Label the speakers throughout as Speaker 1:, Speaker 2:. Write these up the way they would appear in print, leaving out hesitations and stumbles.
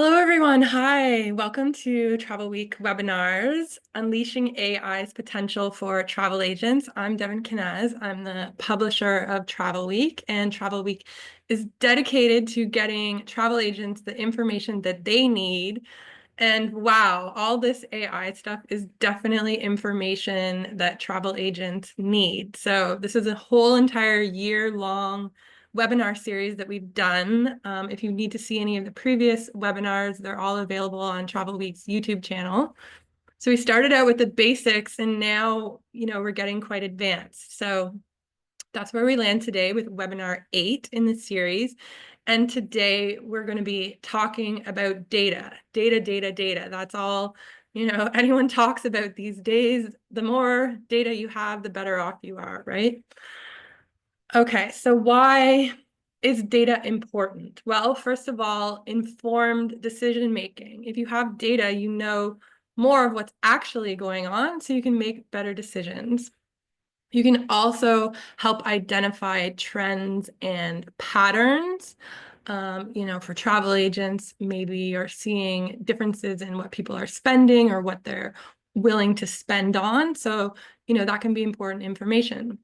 Speaker 1: Hello, everyone. Hi. Welcome to Travel Week webinars, Unleashing AI's Potential for Travel Agents. I'm Devin Kinez. I'm the publisher of Travel Week, and Travel Week is dedicated to getting travel agents the information that they need. And wow, all this AI stuff is definitely information that travel agents need. So this is a whole entire year-long webinar series that we've done. If you need to see any of the previous webinars, they're all available on Travel Week's YouTube channel. So we started out with the basics, and now, we're getting quite advanced. So that's where we land today with webinar 8 in the series. And today we're going to be talking about data. Data. That's all, anyone talks about these days. The more data you have, the better off you are, right? Okay, so why is data important? Well, first of all, informed decision making. If you have data, you know more of what's actually going on, so you can make better decisions. You can also help identify trends and patterns. For travel agents, maybe you're seeing differences in what people are spending or what they're willing to spend on. So, that can be important information.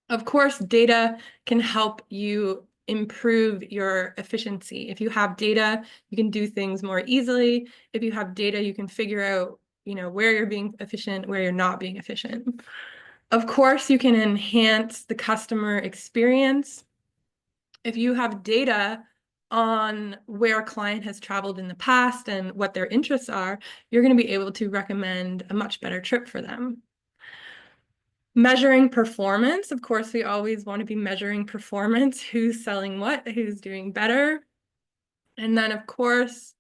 Speaker 1: Of course, data can help you improve your efficiency. If you have data, you can do things more easily. If you have data, you can figure out, where you're being efficient, where you're not being efficient. Of course, you can enhance the customer experience. If you have data on where a client has traveled in the past and what their interests are, you're going to be able to recommend a much better trip for them. Measuring performance. Of course, we always want to be measuring performance, who's selling what, who's doing better. And then, of course,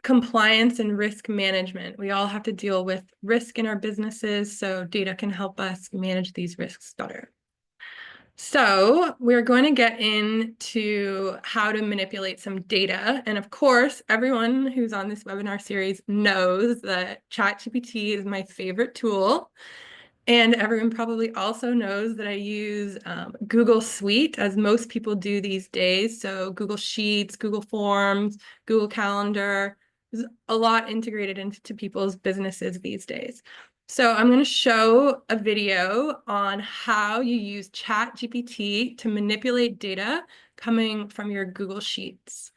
Speaker 1: compliance and risk management. We all have to deal with risk in our businesses, so data can help us manage these risks better. So we're going to get into how to manipulate some data. And of course, everyone who's on this webinar series knows that ChatGPT is my favorite tool. And everyone probably also knows that I use Google Suite, as most people do these days. So Google Sheets, Google Forms, Google Calendar. There's a lot integrated into people's businesses these days. So I'm going to show a video on how you use ChatGPT to manipulate data coming from your Google Sheets.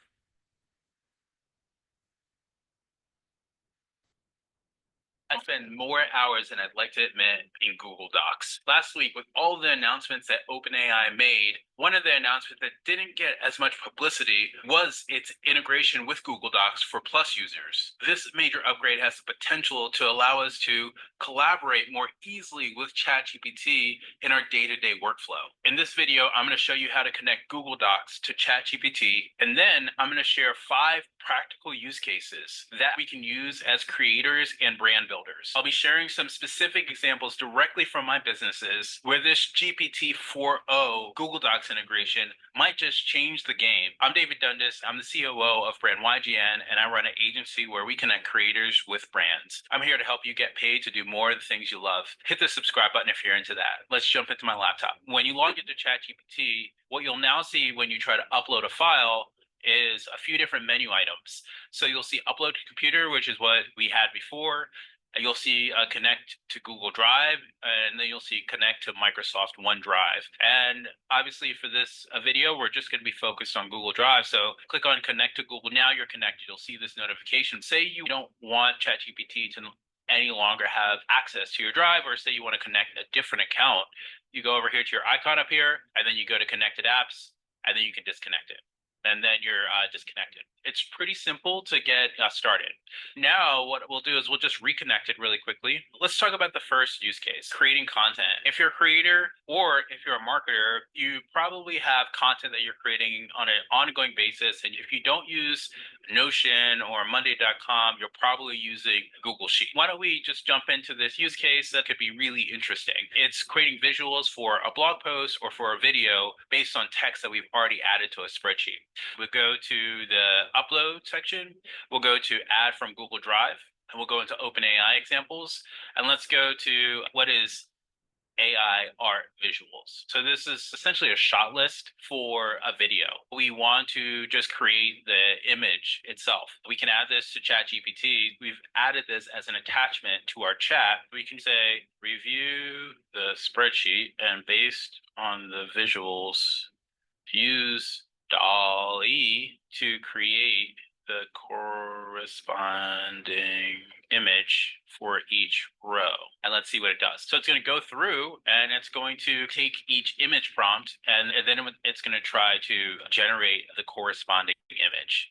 Speaker 2: I spend more hours than I'd like to admit in Google Docs. Last week, with all the announcements that OpenAI made, one of the announcements that didn't get as much publicity was its integration with Google Docs for Plus users. This major upgrade has the potential to allow us to collaborate more easily with ChatGPT in our day-to-day workflow. In this video, I'm going to show you how to connect Google Docs to ChatGPT, and then I'm going to share 5 practical use cases that we can use as creators and brand builders. I'll be sharing some specific examples directly from my businesses where this GPT-4o Google Docs integration might just change the game. I'm David Dundas. I'm the COO of Brand YGN, and I run an agency where we connect creators with brands. I'm here to help you get paid to do more of the things you love. Hit the subscribe button if you're into that. Let's jump into my laptop. When you log into ChatGPT, what you'll now see when you try to upload a file is a few different menu items. So you'll see upload to computer, which is what we had before. You'll see connect to Google Drive, and then you'll see connect to Microsoft OneDrive. And obviously for this video, we're just going to be focused on Google Drive. So click on connect to Google. Now you're connected. You'll see this notification. Say you don't want ChatGPT to any longer have access to your drive, or say you want to connect a different account. You go over here to your icon up here, and then you go to connected apps, and then you can disconnect it. And then you're disconnected. It's pretty simple to get started. Now, what we'll do is we'll just reconnect it really quickly. Let's talk about the first use case, creating content. If you're a creator or if you're a marketer, you probably have content that you're creating on an ongoing basis. And if you don't use Notion or Monday.com, you're probably using Google Sheets. Why don't we just jump into this use case that could be really interesting? It's creating visuals for a blog post or for a video based on text that we've already added to a spreadsheet. We'll go to the upload section. We'll go to add from Google Drive, and we'll go into OpenAI examples. And let's go to what is AI art visuals. So this is essentially a shot list for a video. We want to just create the image itself. We can add this to ChatGPT. We've added this as an attachment to our chat. We can say, review the spreadsheet, and based on the visuals, use DALL-E to create the corresponding image for each row. And let's see what it does. So it's going to go through and it's going to take each image prompt and then it's going to try to generate the corresponding image.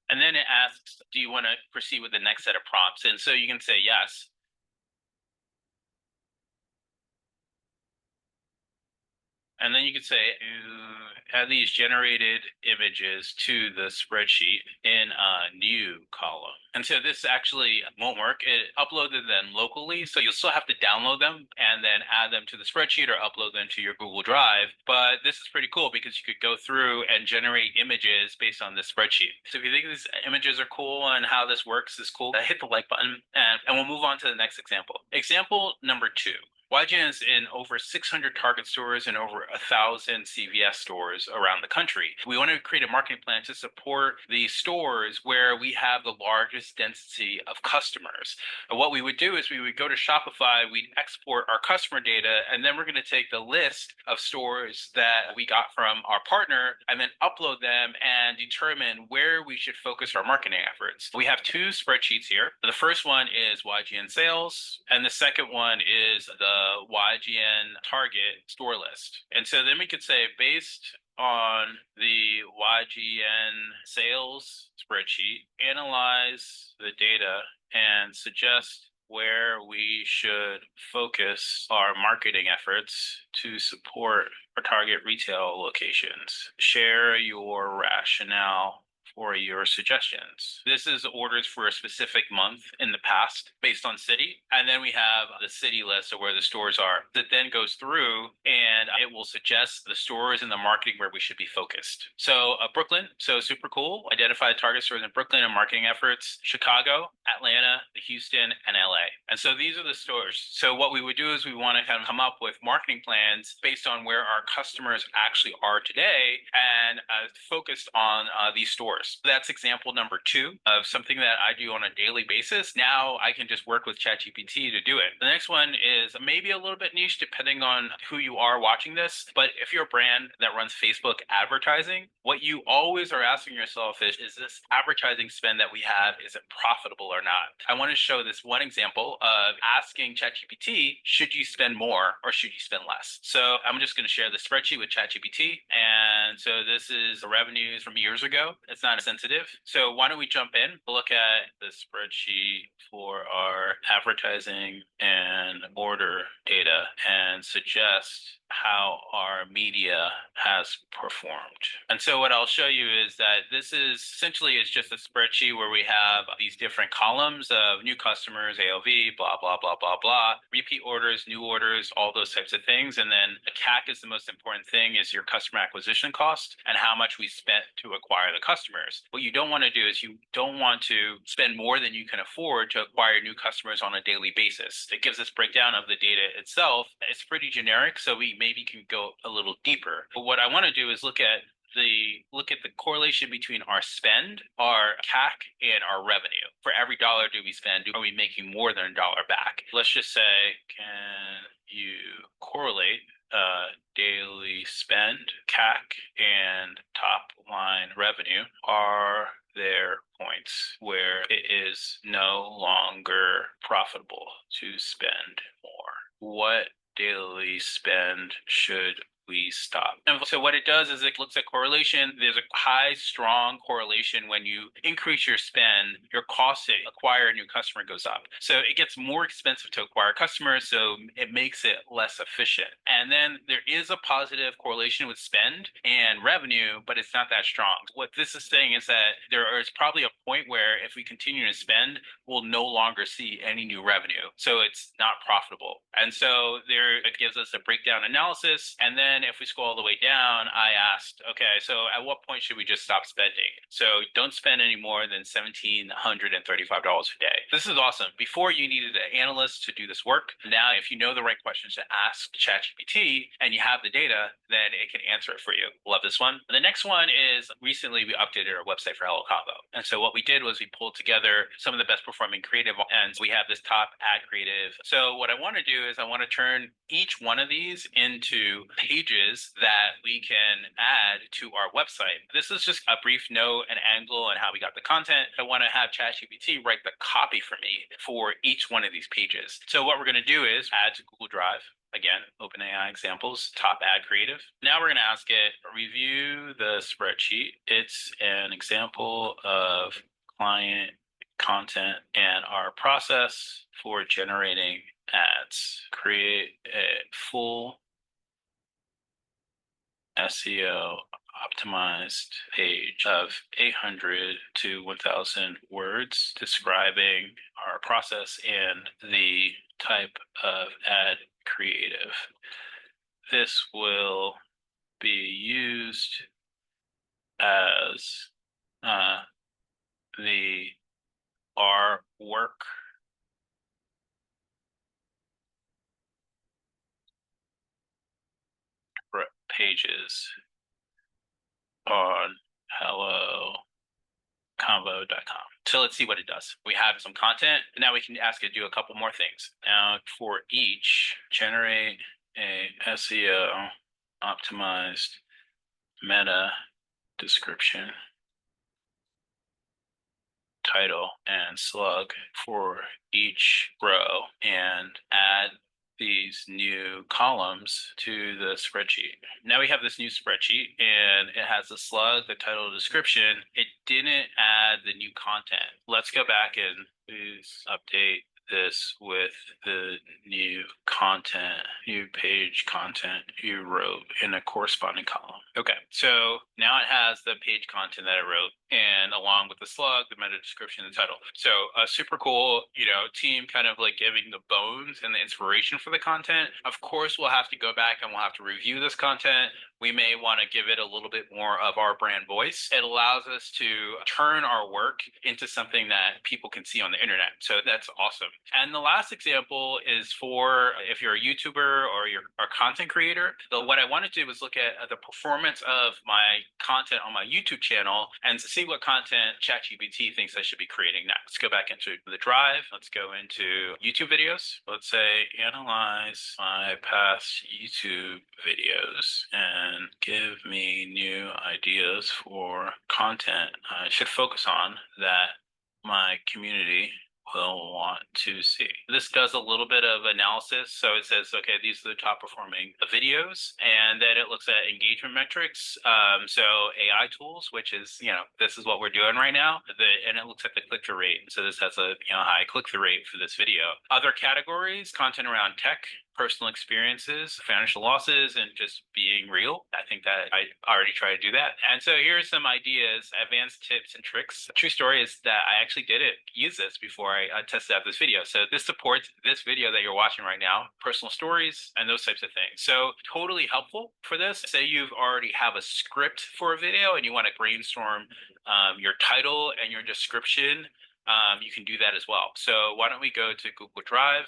Speaker 2: And then it asks, do you want to proceed with the next set of prompts? And so you can say yes. And then you could say, add these generated images to the spreadsheet in a new column. And so this actually won't work. It uploaded them locally, so you'll still have to download them and then add them to the spreadsheet or upload them to your Google Drive. But this is pretty cool because you could go through and generate images based on this spreadsheet. So if you think these images are cool and how this works is cool, hit the like button and we'll move on to the next example. Example number 2. YGN is in over 600 Target stores and over 1,000 CVS stores around the country. We want to create a marketing plan to support the stores where we have the largest density of customers. And what we would do is we would go to Shopify, we'd export our customer data, and then we're going to take the list of stores that we got from our partner and then upload them and determine where we should focus our marketing efforts. We have 2 spreadsheets here. The first one is YGN sales, and the second one is the YGN Target store list. And so then we could say, based on the YGN sales spreadsheet, analyze the data and suggest where we should focus our marketing efforts to support our target retail locations. Share your rationale for your suggestions. This is orders for a specific month in the past based on city. And then we have the city list of where the stores are that then goes through and it will suggest the stores and the marketing where we should be focused. So Brooklyn, so super cool. Identify the target stores in Brooklyn and marketing efforts. Chicago, Atlanta, Houston, and LA. And so these are the stores. So what we would do is we want to kind of come up with marketing plans based on where our customers actually are today and focused on these stores. That's example number 2 of something that I do on a daily basis. Now I can just work with ChatGPT to do it. The next one is maybe a little bit niche depending on who you are watching this. But if you're a brand that runs Facebook advertising, what you always are asking yourself is this advertising spend that we have, is it profitable or not? I want to show this one example of asking ChatGPT, should you spend more or should you spend less? So I'm just going to share the spreadsheet with ChatGPT. And so this is the revenues from years ago. It's not sensitive. So why don't we jump in, look at the spreadsheet for our advertising and order data and suggest how our media has performed. And so what I'll show you is that this is essentially is just a spreadsheet where we have these different columns of new customers, AOV, blah, blah, blah, blah, blah, repeat orders, new orders, all those types of things. And then the CAC is the most important thing, is your customer acquisition cost and how much we spent to acquire the customers. What you don't want to do is you don't want to spend more than you can afford to acquire new customers on a daily basis. It gives us breakdown of the data itself. It's pretty generic, so we maybe can go a little deeper. But what I want to do is look at the correlation between our spend, our CAC, and our revenue. For every dollar do we spend, are we making more than a dollar back? Let's just say, can you correlate daily spend, CAC, and top line revenue? Are there points where it is no longer profitable to spend more? What daily spend should we stop. And so what it does is it looks at correlation. There's a high, strong correlation. When you increase your spend, your cost to acquire a new customer goes up. So it gets more expensive to acquire customers, so it makes it less efficient. And then there is a positive correlation with spend and revenue, but it's not that strong. What this is saying is that there is probably a point where if we continue to spend, we'll no longer see any new revenue. So it's not profitable. And so there it gives us a breakdown analysis. And then if we scroll all the way down, I asked, okay, so at what point should we just stop spending? So don't spend any more than $1,735 a day. This is awesome. Before you needed an analyst to do this work. Now, if you know the right questions to ask ChatGPT and you have the data, then it can answer it for you. Love this one. The next one is recently we updated our website for Hello Combo. And so what we did was we pulled together some of the best performing creative, and we have this top ad creative. So what I want to do is I want to turn each one of these into pages that we can add to our website. This is just a brief note and angle and how we got the content. I want to have ChatGPT write the copy for me for each one of these pages. So what we're going to do is add to Google Drive. Again, OpenAI examples, top ad creative. Now we're going to ask it, review the spreadsheet. It's an example of client content and our process for generating ads. Create a full SEO optimized page of 800 to 1,000 words describing our process and the type of ad creative. This will be used as our work pages on hellocombo.com. So let's see what it does. We have some content, and now we can ask it to do a couple more things. Now for each, generate a SEO optimized meta description, title, and slug for each row, and add these new columns to the spreadsheet. Now we have this new spreadsheet and it has the slug, the title, description. It didn't add the new content. Let's go back and please update this with the new content, new page content you wrote in a corresponding column. Okay, so now it has the page content that I wrote, and along with the slug, the meta description, the title. So super cool, team kind of like giving the bones and the inspiration for the content. Of course, we'll have to go back and we'll have to review this content. We may want to give it a little bit more of our brand voice. It allows us to turn our work into something that people can see on the internet. So that's awesome. And the last example is for if you're a YouTuber or you're a content creator. So what I wanted to do was look at the performance of my content on my YouTube channel and see what content ChatGPT thinks I should be creating next. Let's go back into the drive. Let's go into YouTube videos. Let's say analyze my past YouTube videos and give me new ideas for content I should focus on that my community will want to see. This does a little bit of analysis. So it says, okay, these are the top performing videos. And then it looks at engagement metrics. So AI tools, which is, this is what we're doing right now. And it looks at the click-through rate. So this has a high click-through rate for this video. Other categories, content around tech, personal experiences, financial losses, and just being real. I think that I already try to do that. And so here's some ideas, advanced tips and tricks. True story is that I actually didn't use this before I tested out this video. So this supports this video that you're watching right now, personal stories and those types of things. So totally helpful for this. Say you've already have a script for a video and you want to brainstorm your title and your description, you can do that as well. So why don't we go to Google Drive,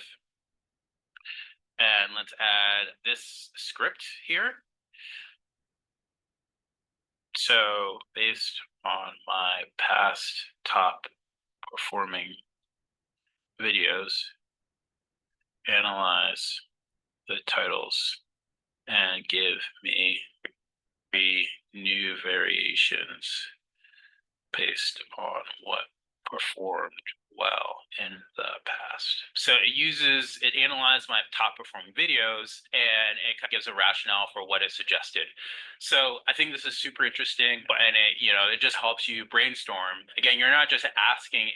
Speaker 2: and let's add this script here. So based on my past top performing videos, analyze the titles and give me 3 new variations based on what performed well in the past. So it analyzed my top performing videos and it kind of gives a rationale for what it suggested. So I think this is super interesting, and it just helps you brainstorm. Again, you're not just asking,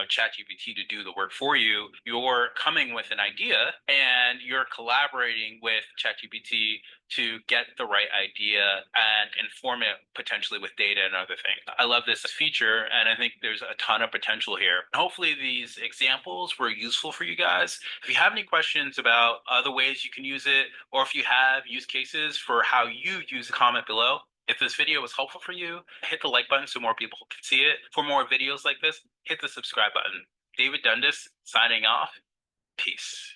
Speaker 2: ChatGPT to do the work for you. You're coming with an idea and you're collaborating with ChatGPT to get the right idea and inform it potentially with data and other things. I love this feature, and I think there's a ton of potential here. Hopefully these examples were useful for you guys. If you have any questions about other ways you can use it, or if you have use cases for how you use it, comment below. If this video was helpful for you, hit the like button so more people can see it. For more videos like this, hit the subscribe button. David Dundas signing off. Peace.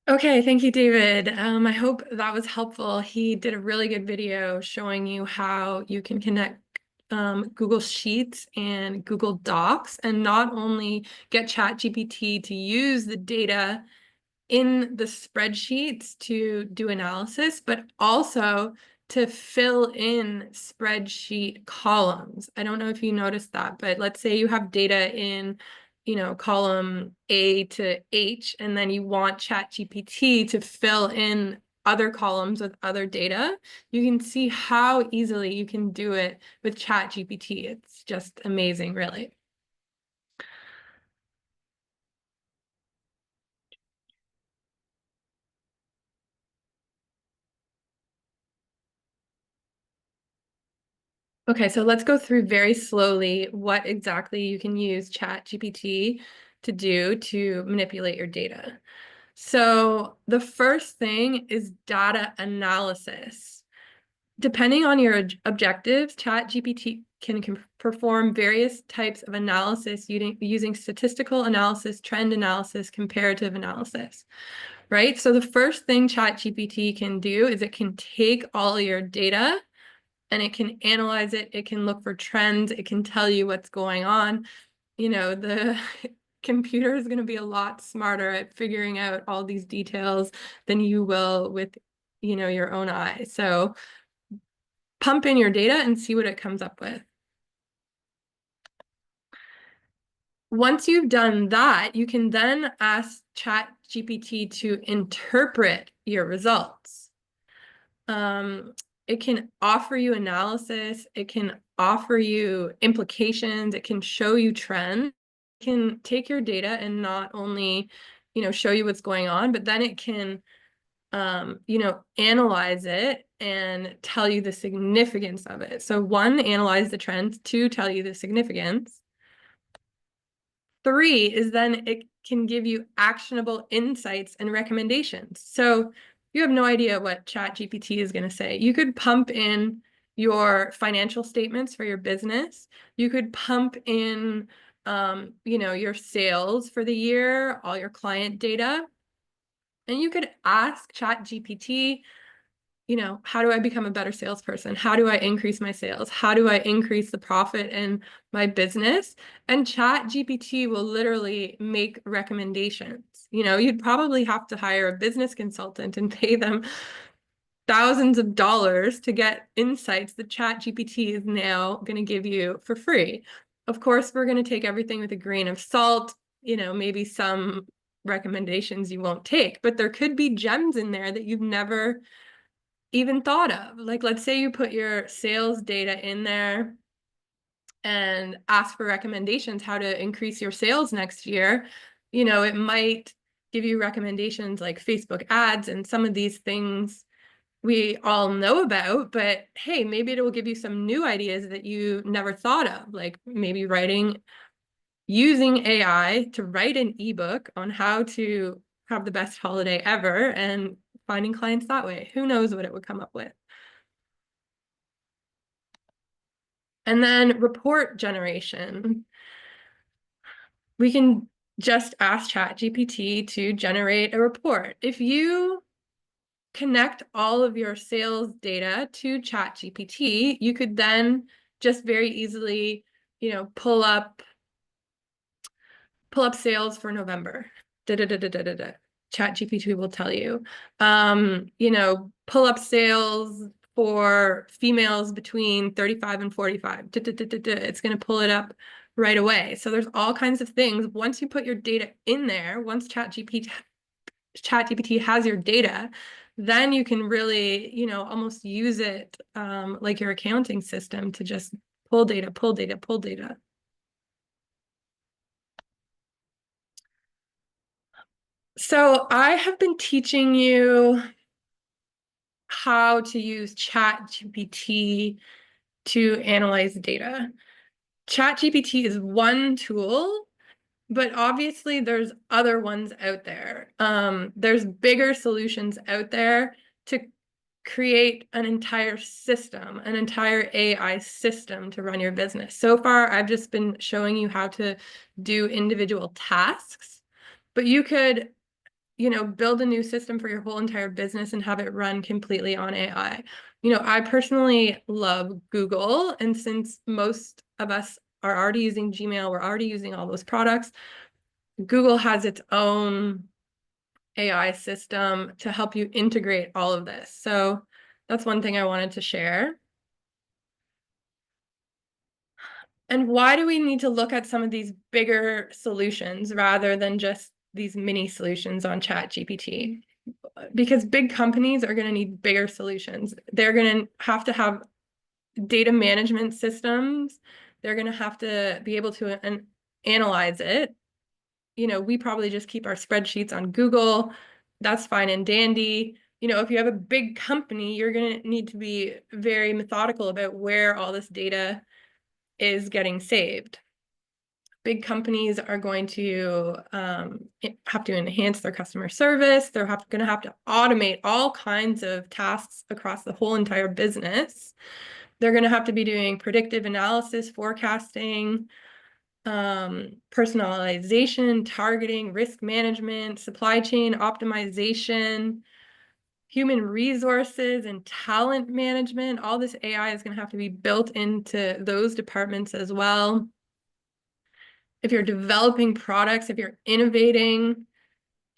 Speaker 1: Okay, thank you, David. I hope that was helpful. He did a really good video showing you how you can connect Google Sheets and Google Docs and not only get ChatGPT to use the data in the spreadsheets to do analysis, but also to fill in spreadsheet columns. I don't know if you noticed that, but let's say you have data in, column A to H, and then you want ChatGPT to fill in other columns with other data. You can see how easily you can do it with ChatGPT. It's just amazing, really. Okay, so let's go through very slowly what exactly you can use ChatGPT to do to manipulate your data. So the first thing is data analysis. Depending on your objectives, ChatGPT can perform various types of analysis using statistical analysis, trend analysis, comparative analysis, right? So the first thing ChatGPT can do is it can take all your data and it can analyze it. It can look for trends. It can tell you what's going on. The computer is going to be a lot smarter at figuring out all these details than you will with, your own eyes. So pump in your data and see what it comes up with. Once you've done that, you can then ask ChatGPT to interpret your results. It can offer you analysis. It can offer you implications. It can show you trends. It can take your data and not only, show you what's going on, but then it can, analyze it and tell you the significance of it. So 1, analyze the trends. 2, tell you the significance. 3 is then it can give you actionable insights and recommendations. So you have no idea what ChatGPT is going to say. You could pump in your financial statements for your business. You could pump in, your sales for the year, all your client data. And you could ask ChatGPT, how do I become a better salesperson? How do I increase my sales? How do I increase the profit in my business? And ChatGPT will literally make recommendations. You'd probably have to hire a business consultant and pay them thousands of dollars to get insights that ChatGPT is now going to give you for free. Of course, we're going to take everything with a grain of salt. Maybe some recommendations you won't take, but there could be gems in there that you've never even thought of. Like, let's say you put your sales data in there and ask for recommendations how to increase your sales next year. It might give you recommendations like Facebook ads and some of these things we all know about, but hey, maybe it will give you some new ideas that you never thought of, like maybe using AI to write an ebook on how to have the best holiday ever and finding clients that way. Who knows what it would come up with? And then report generation. We can just ask ChatGPT to generate a report. If you connect all of your sales data to ChatGPT, you could then just very easily, pull up sales for November. ChatGPT will tell you. Pull up sales for females between 35 and 45. It's going to pull it up right away. So there's all kinds of things. Once you put your data in there, once ChatGPT has your data, then you can really, almost use it like your accounting system to just pull data, pull data, pull data. So I have been teaching you how to use ChatGPT to analyze data. ChatGPT is one tool, but obviously there's other ones out there. There's bigger solutions out there to create an entire system, an entire AI system to run your business. So far, I've just been showing you how to do individual tasks, but you could build a new system for your whole entire business and have it run completely on AI. I personally love Google, and since most of us are already using Gmail, we're already using all those products, Google has its own AI system to help you integrate all of this. So that's one thing I wanted to share. And why do we need to look at some of these bigger solutions rather than just these mini solutions on ChatGPT? Because big companies are going to need bigger solutions. They're going to have data management systems. They're going to have to be able to analyze it. We probably just keep our spreadsheets on Google. That's fine and dandy. If you have a big company, you're going to need to be very methodical about where all this data is getting saved. Big companies are going to have to enhance their customer service. They're going to have to automate all kinds of tasks across the whole entire business. They're going to have to be doing predictive analysis, forecasting, personalization, targeting, risk management, supply chain optimization, human resources and talent management. All this AI is going to have to be built into those departments as well. If you're developing products, if you're innovating,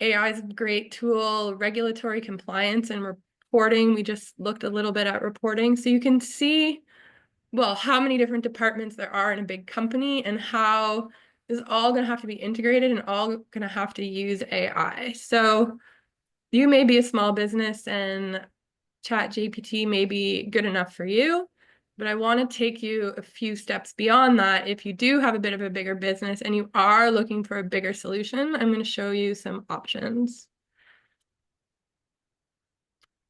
Speaker 1: AI is a great tool. Regulatory compliance and reporting. We just looked a little bit at reporting. So you can see, well, how many different departments there are in a big company and how this is all going to have to be integrated and all going to have to use AI. So you may be a small business and ChatGPT may be good enough for you, but I want to take you a few steps beyond that. If you do have a bit of a bigger business and you are looking for a bigger solution, I'm going to show you some options.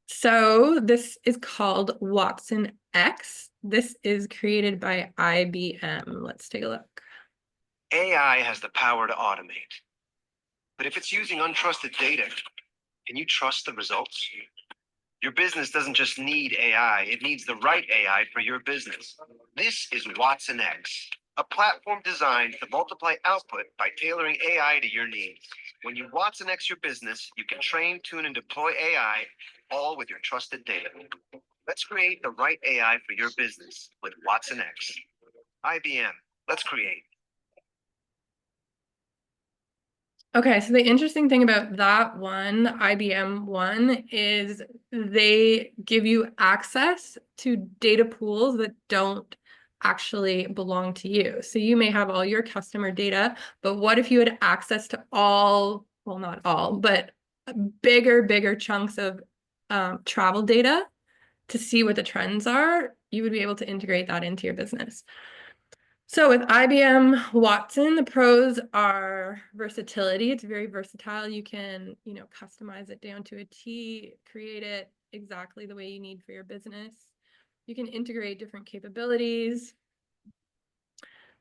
Speaker 1: So this is called Watson X. This is created by IBM. Let's take a look.
Speaker 3: AI has the power to automate. But if it's using untrusted data, can you trust the results? Your business doesn't just need AI, it needs the right AI for your business. This is Watson X, a platform designed to multiply output by tailoring AI to your needs. When you Watson X your business, you can train, tune, and deploy AI, all with your trusted data. Let's create the right AI for your business with Watson X. IBM, let's create.
Speaker 1: Okay, so the interesting thing about that one, IBM one, is they give you access to data pools that don't actually belong to you. So you may have all your customer data, but what if you had access to all, well, not all, but bigger chunks of travel data to see what the trends are? You would be able to integrate that into your business. So with IBM Watson, the pros are versatility. It's very versatile. You can, customize it down to a T, create it exactly the way you need for your business. You can integrate different capabilities.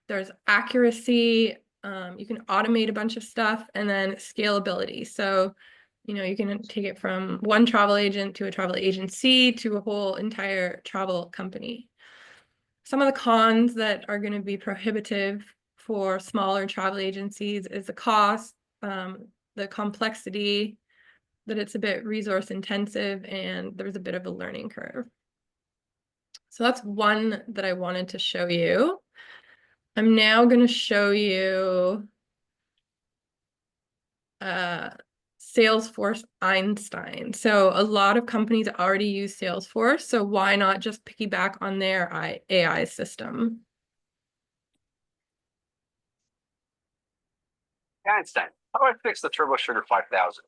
Speaker 1: There's accuracy. You can automate a bunch of stuff, and then scalability. So, you can take it from one travel agent to a travel agency to a whole entire travel company. Some of the cons that are going to be prohibitive for smaller travel agencies is the cost, the complexity, that it's a bit resource intensive, and there's a bit of a learning curve. So that's one that I wanted to show you. I'm now going to show you Salesforce Einstein. So a lot of companies already use Salesforce, so why not just piggyback on their AI system?
Speaker 4: Einstein. How do I fix the Turbo Sugar 5000?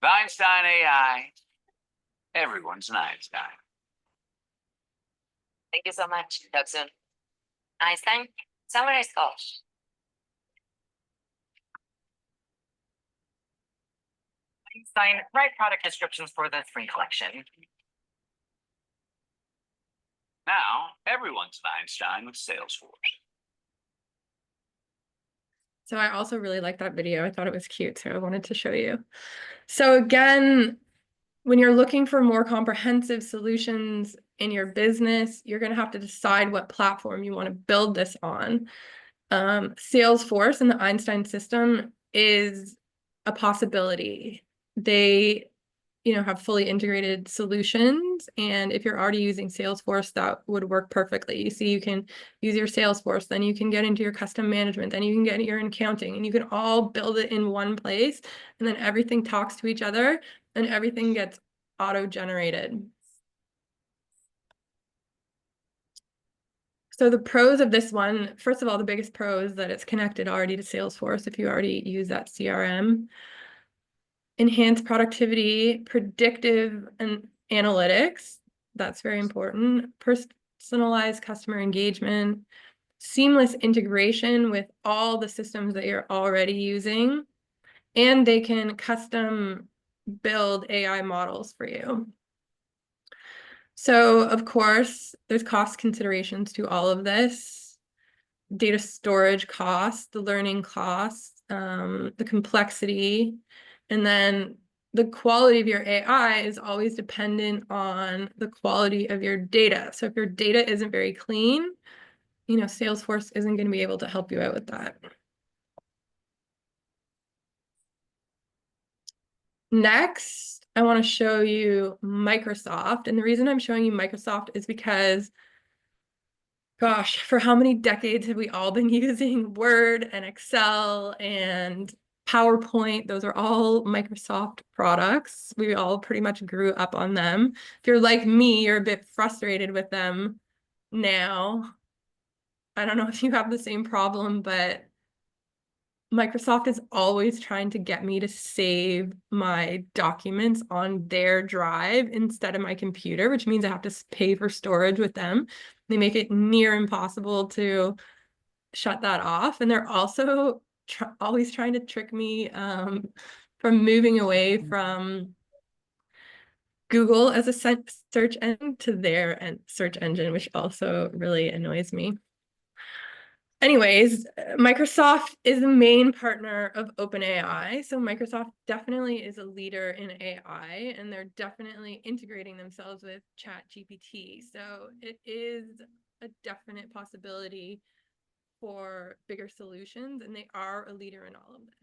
Speaker 4: The Einstein AI. Everyone's an Einstein.
Speaker 5: Thank you so much. Talk soon. Einstein, summarize goals. Einstein, write product descriptions for the free collection.
Speaker 4: Now, everyone's an Einstein with Salesforce.
Speaker 1: So I also really liked that video. I thought it was cute, so I wanted to show you. So again, when you're looking for more comprehensive solutions in your business, you're going to have to decide what platform you want to build this on. Salesforce and the Einstein system is a possibility. They, have fully integrated solutions. And if you're already using Salesforce, that would work perfectly. You see, you can use your Salesforce, then you can get into your custom management, then you can get your accounting, and you can all build it in one place. And then everything talks to each other and everything gets auto-generated. So the pros of this one, first of all, the biggest pro is that it's connected already to Salesforce if you already use that CRM. Enhanced productivity, predictive and analytics. That's very important. Personalized customer engagement, seamless integration with all the systems that you're already using, and they can custom build AI models for you. So, of course, there's cost considerations to all of this. Data storage costs, the learning costs, the complexity, and then the quality of your AI is always dependent on the quality of your data. So if your data isn't very clean, Salesforce isn't going to be able to help you out with that. Next, I want to show you Microsoft. And the reason I'm showing you Microsoft is because, gosh, for how many decades have we all been using Word and Excel and PowerPoint? Those are all Microsoft products. We all pretty much grew up on them. If you're like me, you're a bit frustrated with them now. I don't know if you have the same problem, but Microsoft is always trying to get me to save my documents on their drive instead of my computer, which means I have to pay for storage with them. They make it near impossible to shut that off. And they're also always trying to trick me from moving away from Google as a search engine to their search engine, which also really annoys me. Anyways, Microsoft is the main partner of OpenAI. So Microsoft definitely is a leader in AI, and they're definitely integrating themselves with ChatGPT. So it is a definite possibility for bigger solutions, and they are a leader in all of this.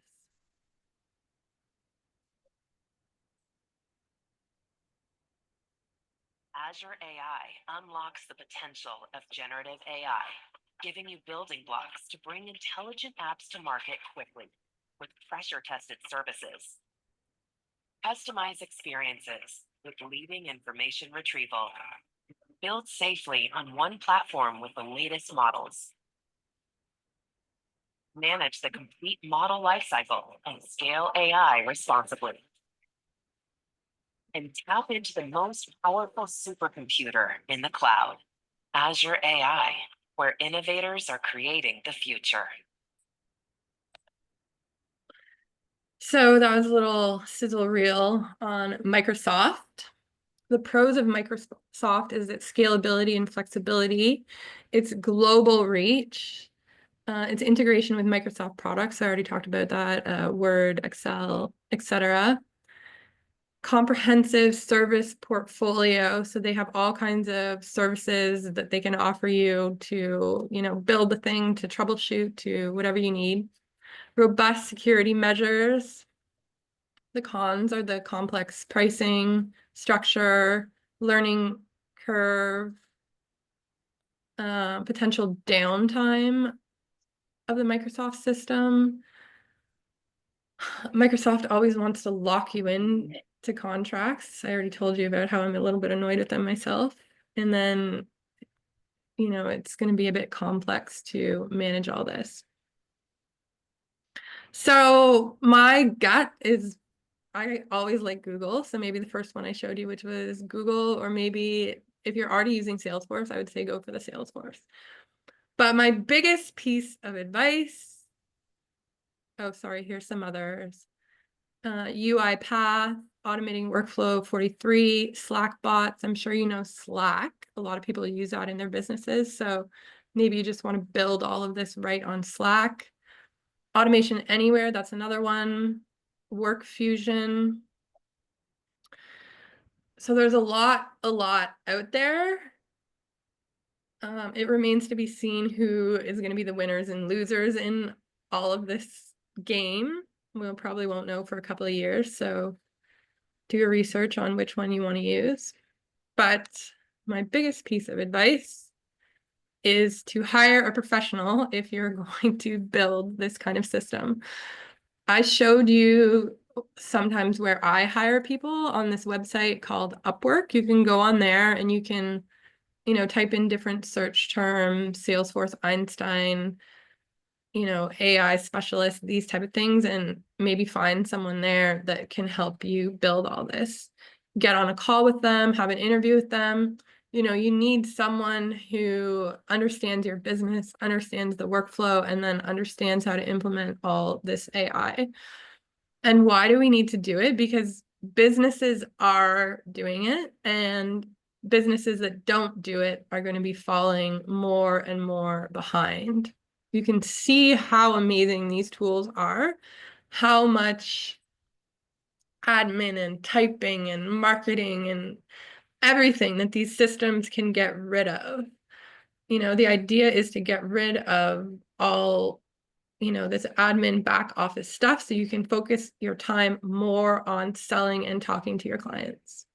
Speaker 5: Azure AI unlocks the potential of generative AI, giving you building blocks to bring intelligent apps to market quickly with pressure-tested services. Customize experiences with leading information retrieval. Build safely on one platform with the latest models. Manage the complete model lifecycle and scale AI responsibly. And tap into the most powerful supercomputer in the cloud, Azure AI, where innovators are creating the future.
Speaker 1: So that was a little sizzle reel on Microsoft. The pros of Microsoft is its scalability and flexibility, its global reach, its integration with Microsoft products. I already talked about that, Word, Excel, etc. Comprehensive service portfolio. So they have all kinds of services that they can offer you to, build the thing, to troubleshoot, to whatever you need. Robust security measures. The cons are the complex pricing, structure, learning curve, potential downtime of the Microsoft system. Microsoft always wants to lock you in to contracts. I already told you about how I'm a little bit annoyed with them myself. And then, it's going to be a bit complex to manage all this. So my gut is I always like Google. So maybe the first one I showed you, which was Google, or maybe if you're already using Salesforce, I would say go for the Salesforce. But my biggest piece of advice, oh, sorry, here's some others. UiPath, automating workflow 43, Slack bots. I'm sure you know Slack. A lot of people use that in their businesses. So maybe you just want to build all of this right on Slack. Automation Anywhere, that's another one. Work Fusion. So there's a lot out there. It remains to be seen who is going to be the winners and losers in all of this game. We'll probably won't know for a couple of years, so do your research on which one you want to use. But my biggest piece of advice is to hire a professional if you're going to build this kind of system. I showed you sometimes where I hire people on this website called Upwork. You can go on there and you can, type in different search terms, Salesforce, Einstein, AI specialist, these type of things, and maybe find someone there that can help you build all this. Get on a call with them, have an interview with them. You need someone who understands your business, understands the workflow, and then understands how to implement all this AI. And why do we need to do it? Because businesses are doing it, and businesses that don't do it are going to be falling more and more behind. You can see how amazing these tools are, how much admin and typing and marketing and everything that these systems can get rid of. The idea is to get rid of all this admin back office stuff so you can focus your time more on selling and talking to your clients.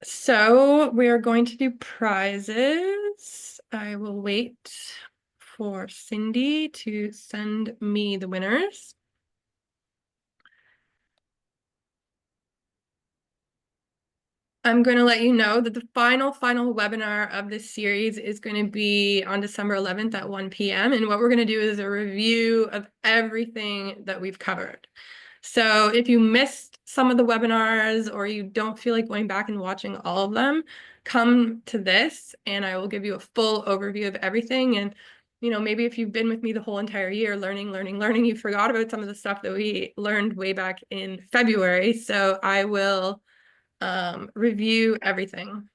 Speaker 1: So we are going to do prizes. I will wait for Cindy to send me the winners. I'm going to let you know that the final webinar of this series is going to be on December 11th at 1 p.m. And what we're going to do is a review of everything that we've covered. So if you missed some of the webinars or you don't feel like going back and watching all of them, come to this and I will give you a full overview of everything. And, maybe if you've been with me the whole entire year, learning, you forgot about some of the stuff that we learned way back in February. So I will review everything.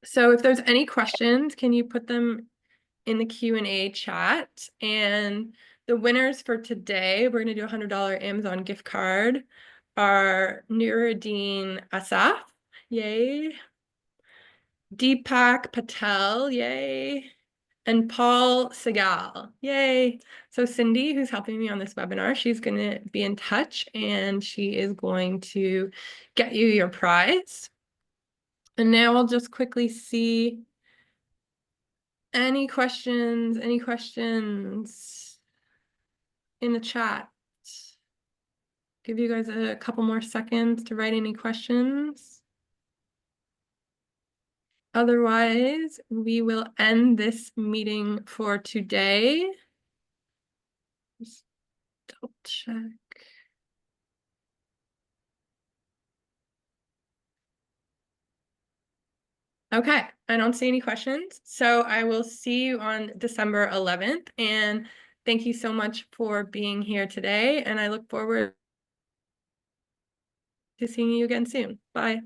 Speaker 1: So if there's any questions, can you put them in the Q&A chat? And the winners for today, we're going to do a $100 Amazon gift card, are Nuruddin Asaf, yay. Deepak Patel, yay. And Paul Segal, yay. So Cindy, who's helping me on this webinar, she's going to be in touch and she is going to get you your prize. And now I'll just quickly see any questions in the chat. Give you guys a couple more seconds to write any questions. Otherwise, we will end this meeting for today. Just double check. Okay, I don't see any questions. So I will see you on December 11th. And thank you so much for being here today. And I look forward to seeing you again soon. Bye.